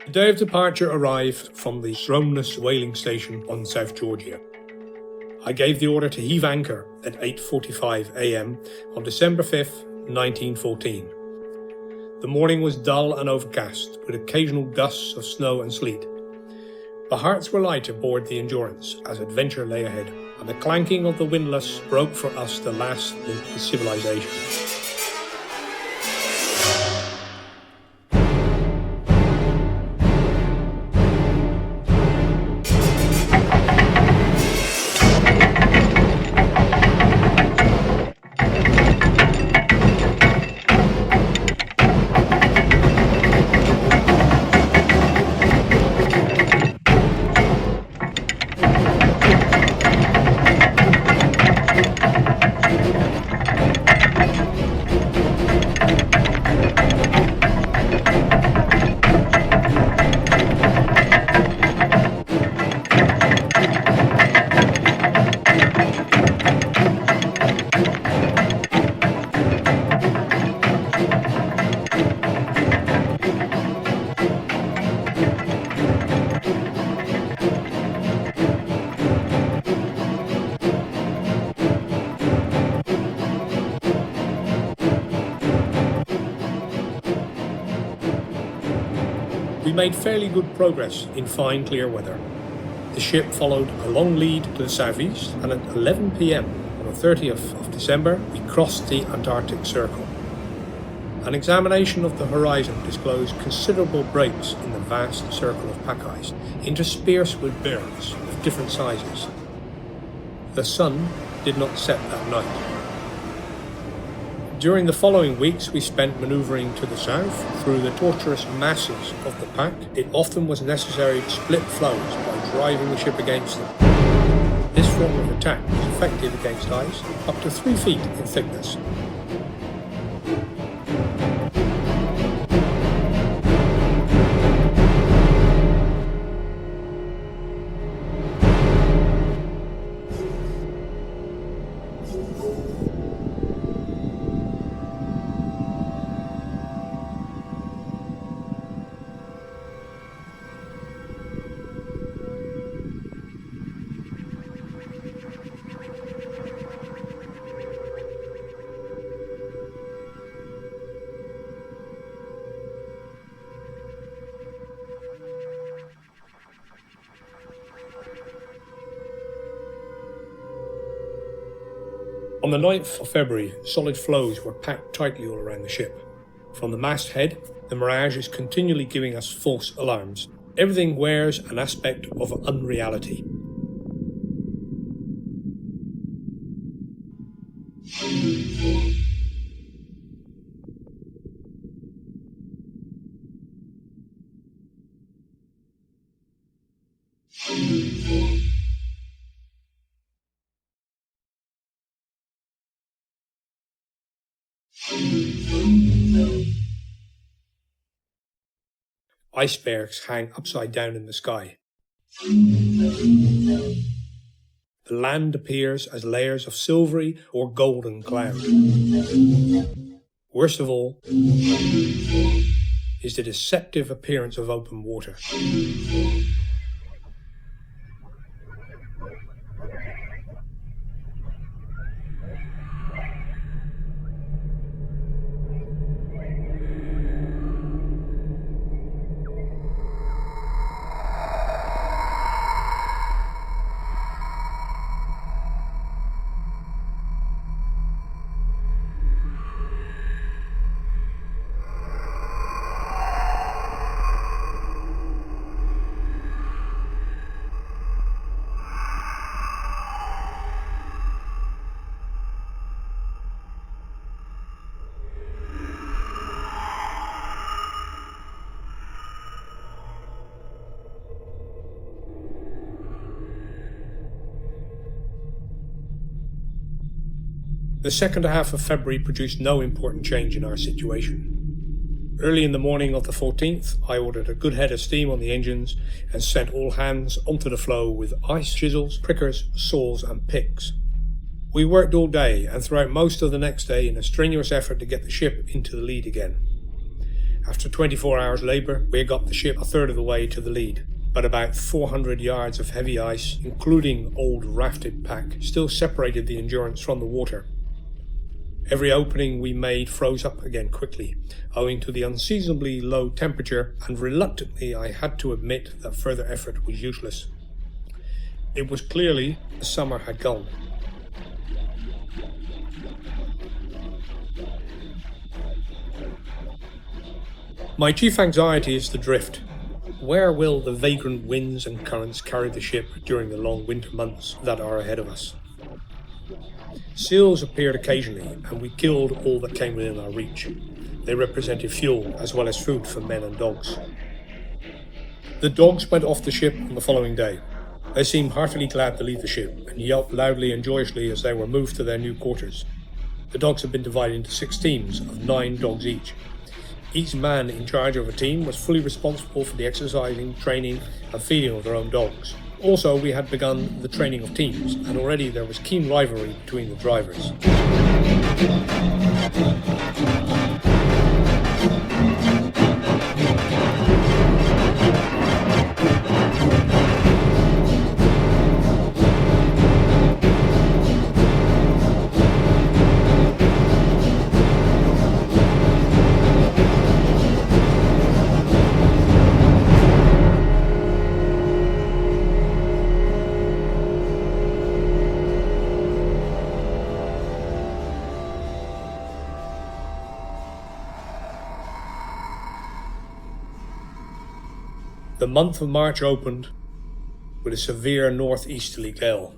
The day of departure arrived from the Stromness Whaling Station on South Georgia. I gave the order to heave anchor at 8:45 a.m. on December 5th, 1914. The morning was dull and overcast, with occasional gusts of snow and sleet. The hearts were light aboard the Endurance as adventure lay ahead, and the clanking of the windlass broke for us the last link with civilization. We made fairly good progress in fine clear weather. The ship followed a long lead to the southeast, and at 11 p.m. on the 30th of December we crossed the Antarctic Circle. An examination of the horizon disclosed considerable breaks in the vast circle of pack ice, interspersed with bergs of different sizes. The sun did not set that night. During the following weeks we spent manoeuvring to the south through the tortuous masses of the pack. It often was necessary to split floes by driving the ship against them. This form of attack was effective against ice up to 3 feet in thickness. On the 9th of February, solid floes were packed tightly all around the ship. From the masthead, the mirage is continually giving us false alarms. Everything wears an aspect of unreality. Icebergs hang upside down in the sky. The land appears as layers of silvery or golden cloud. Worst of all is the deceptive appearance of open water. The second half of February produced no important change in our situation. Early in the morning of the 14th, I ordered a good head of steam on the engines and sent all hands onto the floe with ice chisels, prickers, saws and picks. We worked all day and throughout most of the next day in a strenuous effort to get the ship into the lead again. After 24 hours labour, we got the ship a third of the way to the lead, but about 400 yards of heavy ice, including old rafted pack, still separated the Endurance from the water. Every opening we made froze up again quickly, owing to the unseasonably low temperature, and reluctantly I had to admit that further effort was useless. It was clearly the summer had gone. My chief anxiety is the drift. Where will the vagrant winds and currents carry the ship during the long winter months that are ahead of us? Seals appeared occasionally, and we killed all that came within our reach. They represented fuel as well as food for men and dogs. The dogs went off the ship on the following day. They seemed heartily glad to leave the ship and yelped loudly and joyously as they were moved to their new quarters. The dogs had been divided into 6 teams of 9 dogs each. Each man in charge of a team was fully responsible for the exercising, training and feeding of their own dogs. Also, we had begun the training of teams, and already there was keen rivalry between the drivers. The month of March opened with a severe northeasterly gale.